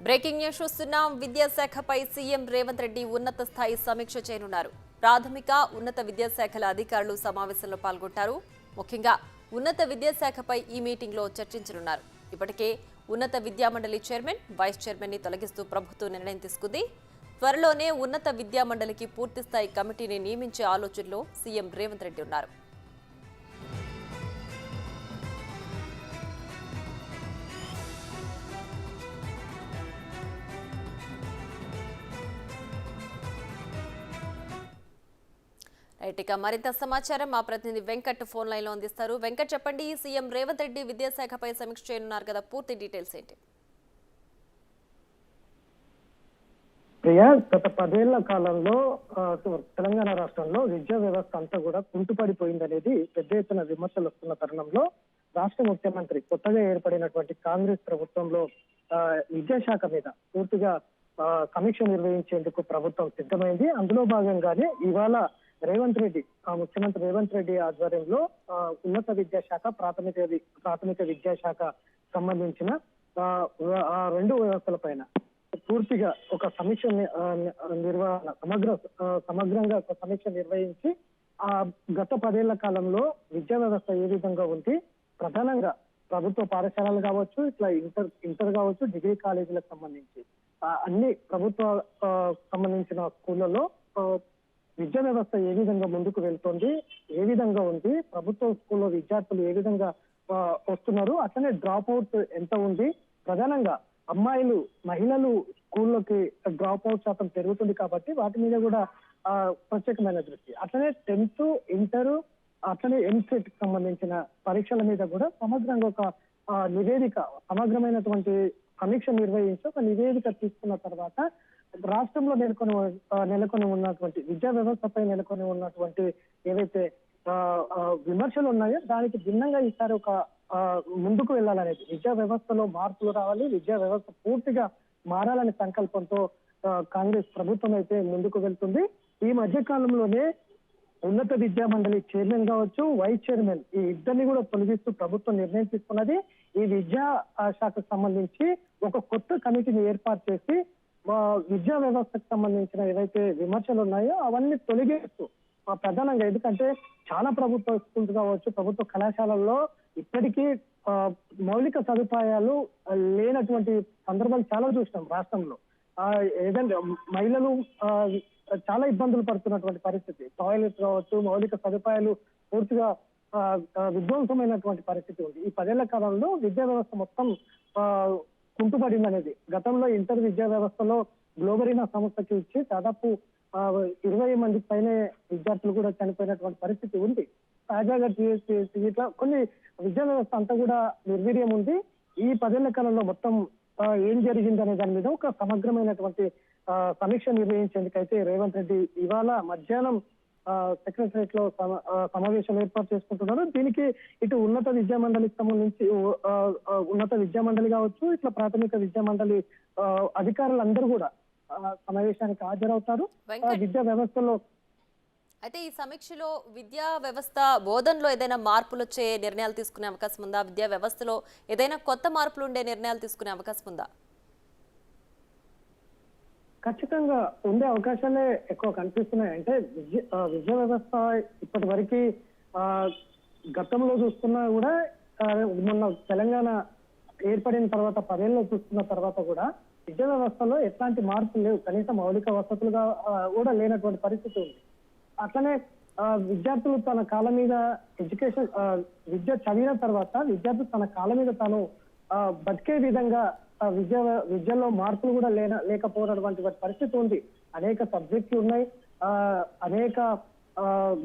Breaking news చూస్తున్నాం. విద్యాశాఖపై CM Revanth Reddy ఉన్నత స్థాయి సమీక్ష చేయనున్నారు. ప్రాథమిక ఉన్నత విద్యాశాఖల అధికారులు సమావేశంలో పాల్గొంటారు. ముఖ్యంగా ఉన్నత విద్యాశాఖపై ఈ మీటింగ్లో చర్చించనున్నారు. ఇప్పటికే ఉన్నత విద్యామండలి చైర్మన్, వైస్ చైర్మన్ ని తొలగిస్తూ ప్రభుత్వం నిర్ణయం తీసుకుంది. త్వరలోనే ఉన్నత విద్యామండలికి పూర్తిస్థాయి కమిటీని నియమించే ఆలోచనలో సీఎం రేవంత్ రెడ్డి ఉన్నారు. ఇక మరింత సమాచారం మా ప్రతినిధి వెంకట్ ఫోన్ లైన్ లో అందిస్తారు. వెంకట్, చెప్పండి, సీఎం రేవంత్ రెడ్డి విద్యాశాఖపై సమీక్ష చేయనున్నారు కదా, పూర్తి డీటెయిల్స్ ఏంటి? ప్రియా, గత 10 ఏళ్ల కాలంలో తెలంగాణ రాష్ట్రంలో విద్యా వ్యవస్థ అంతా కూడా కుంటుపడిపోయిందనేది పెద్ద ఎత్తున విమర్శలు వస్తున్న తరుణంలో రాష్ట్ర ముఖ్యమంత్రి కొత్తగా ఏర్పడినటువంటి కాంగ్రెస్ ప్రభుత్వంలో విద్యాశాఖ మీద పూర్తిగా సమీక్ష నిర్వహించేందుకు ప్రభుత్వం సిద్ధమైంది. అందులో భాగంగానే ఇవాళ ముఖ్యమంత్రి రేవంత్ రెడ్డి ఆధ్వర్యంలో ఉన్నత విద్యాశాఖ, ప్రాథమిక విద్యాశాఖ సంబంధించిన రెండు వ్యవస్థల పైన పూర్తిగా ఒక సమీక్ష నిర్వహణ సమగ్రంగా ఒక సమీక్ష నిర్వహించి గత 10 ఏళ్ల కాలంలో విద్యా వ్యవస్థ ఏ విధంగా ఉంది, ప్రధానంగా ప్రభుత్వ పాఠశాలలు కావచ్చు, ఇట్లా ఇంటర్ కావచ్చు, డిగ్రీ కాలేజీలకు సంబంధించి అన్ని ప్రభుత్వ సంబంధించిన స్కూళ్లలో విద్యా వ్యవస్థ ఏ విధంగా ముందుకు వెళ్తుంది, ఏ విధంగా ఉంది, ప్రభుత్వ స్కూల్లో విద్యార్థులు ఏ విధంగా వస్తున్నారు, అట్లనే డ్రాప్ అవుట్ ఎంత ఉంది, ప్రధానంగా అమ్మాయిలు, మహిళలు స్కూల్లోకి డ్రాప్ అవుట్ శాతం పెరుగుతుంది కాబట్టి వాటి మీద కూడా ప్రత్యేకమైన దృష్టి. అట్లనే 10th, ఇంటర్, అట్లనే ఎంసెట్ కి సంబంధించిన పరీక్షల మీద కూడా సమగ్రంగా ఒక నివేదిక, సమగ్రమైనటువంటి సమీక్ష నిర్వహించి ఒక నివేదిక తీసుకున్న తర్వాత రాష్ట్రంలో నెలకొని ఉన్నటువంటి విద్యా వ్యవస్థపై నెలకొని ఉన్నటువంటి ఏవైతే విమర్శలు ఉన్నాయో దానికి భిన్నంగా ఈసారి ఒక ముందుకు వెళ్ళాలనేది, విద్యా వ్యవస్థలో మార్పులు రావాలి, విద్యా వ్యవస్థ పూర్తిగా మారాలనే సంకల్పంతో కాంగ్రెస్ ప్రభుత్వం అయితే ముందుకు వెళ్తుంది. ఈ మధ్య కాలంలోనే ఉన్నత విద్యా మండలి చైర్మన్ కావచ్చు, వైస్ చైర్మన్, ఈ ఇద్దరిని కూడా తొలగిస్తూ ప్రభుత్వం నిర్ణయం తీసుకున్నది. ఈ విద్యా శాఖకు సంబంధించి ఒక కొత్త కమిటీని ఏర్పాటు చేసి విద్యా వ్యవస్థకు సంబంధించిన ఏవైతే విమర్శలు ఉన్నాయో అవన్నీ తొలగిస్తూ ప్రధానంగా, ఎందుకంటే చాలా ప్రభుత్వ స్కూల్స్ కావచ్చు, ప్రభుత్వ కళాశాలల్లో ఇప్పటికీ మౌలిక సదుపాయాలు లేనటువంటి సందర్భాలు చాలా చూసినాం రాష్ట్రంలో. ఏదంటే మహిళలు చాలా ఇబ్బందులు పడుతున్నటువంటి పరిస్థితి, టాయిలెట్ కావచ్చు, మౌలిక సదుపాయాలు పూర్తిగా విధ్వంసమైనటువంటి పరిస్థితి ఉంది. ఈ 10 ఏళ్ల కాలంలో విద్యా వ్యవస్థ మొత్తం కుంటుపడింది అనేది. గతంలో ఇంటర్ విద్యా వ్యవస్థలో గ్లోబరీనా సంస్థకి ఇచ్చి దాదాపు 20 మంది పైనే విద్యార్థులు కూడా చనిపోయినటువంటి పరిస్థితి ఉంది. తాజాగా టీఎస్పీఎస్సీ ఇట్లా కొన్ని విద్యా వ్యవస్థ అంతా కూడా నిర్వీర్యం ఉంది. ఈ 10 ఏళ్ల కాలంలో మొత్తం ఏం జరిగిందనే దాని మీద ఒక సమగ్రమైనటువంటి సమీక్ష నిర్వహించేందుకైతే రేవంత్ రెడ్డి ఇవాళ మధ్యాహ్నం సెక్రటరియట్ లో సమావేశం ఏర్పాటు చేసుకుంటున్నారు. దీనికి ఇటు ఉన్నత విద్యా మండలికి సంబంధించి ఉన్నత విద్యా మండలి కావచ్చు, ఇట్లా ప్రాథమిక విద్యా మండలి అధికారులందరూ కూడా సమావేశానికి హాజరవుతారు. విద్యా వ్యవస్థలో అయితే ఈ సమీక్షలో విద్యా వ్యవస్థ బోధనలో ఏదైనా మార్పులు వచ్చే నిర్ణయాలు తీసుకునే అవకాశం ఉందా? విద్యా వ్యవస్థలో ఏదైనా కొత్త మార్పులు ఉండే నిర్ణయాలు తీసుకునే అవకాశం ఉందా? ఖచ్చితంగా ఉండే అవకాశాలే ఎక్కువ కనిపిస్తున్నాయి. అంటే విద్యా వ్యవస్థ ఇప్పటి వరకు గతంలో చూస్తున్నా కూడా, మొన్న తెలంగాణ ఏర్పడిన తర్వాత 10 ఏళ్ళు చూస్తున్న తర్వాత కూడా విద్యా వ్యవస్థలో ఎట్లాంటి మార్పులు లేవు. కనీసం మౌలిక వసతులుగా కూడా లేనటువంటి పరిస్థితి ఉంది. అట్లనే విద్యార్థులు తన కాళ్ళ మీద విద్య చదివిన తర్వాత విద్యార్థులు తన కాళ్ళ మీద తాను బతికే విధంగా విద్యలో మార్పులు కూడా లేకపోయినటువంటి పరిస్థితి ఉంది. అనేక సబ్జెక్టులు ఉన్నాయి, అనేక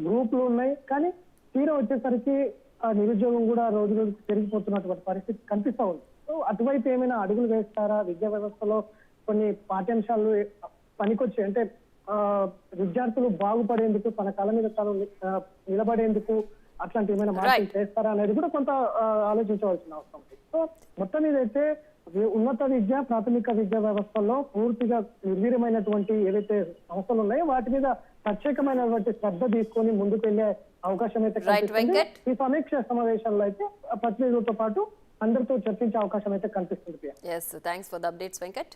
గ్రూపులు ఉన్నాయి, కానీ తీరా వచ్చేసరికి నిరుద్యోగం కూడా రోజు రోజుకు పెరిగిపోతున్నటువంటి పరిస్థితి కనిపిస్తా ఉంది. సో అటువైపు ఏమైనా అడుగులు వేస్తారా? విద్యా వ్యవస్థలో కొన్ని పాఠ్యాంశాలు పనికొచ్చి, అంటే విద్యార్థులు బాగుపడేందుకు, తన కాళ్ళ మీద తాను నిలబడేందుకు అట్లాంటి ఏమైనా మార్పులు చేస్తారా అనేది కూడా కొంత ఆలోచించవలసిన అవసరం ఉంది. సో మొత్తం మీద అయితే ఉన్నత విద్య, ప్రాథమిక విద్యా వ్యవస్థలో పూర్తిగా నిర్వీర్యమైనటువంటి ఏవైతే సంస్థలు ఉన్నాయో వాటి మీద ప్రత్యేకమైనటువంటి శ్రద్ధ తీసుకొని ముందుకు వెళ్లే అవకాశం అయితే కనిపిస్తుంది. ఈ సమీక్ష సమావేశాల్లో అయితే ప్రతినిధులతో పాటు అందరితో చర్చించే అవకాశం అయితే కనిపిస్తుంది Priya. Yes, thanks for the updates Venkat.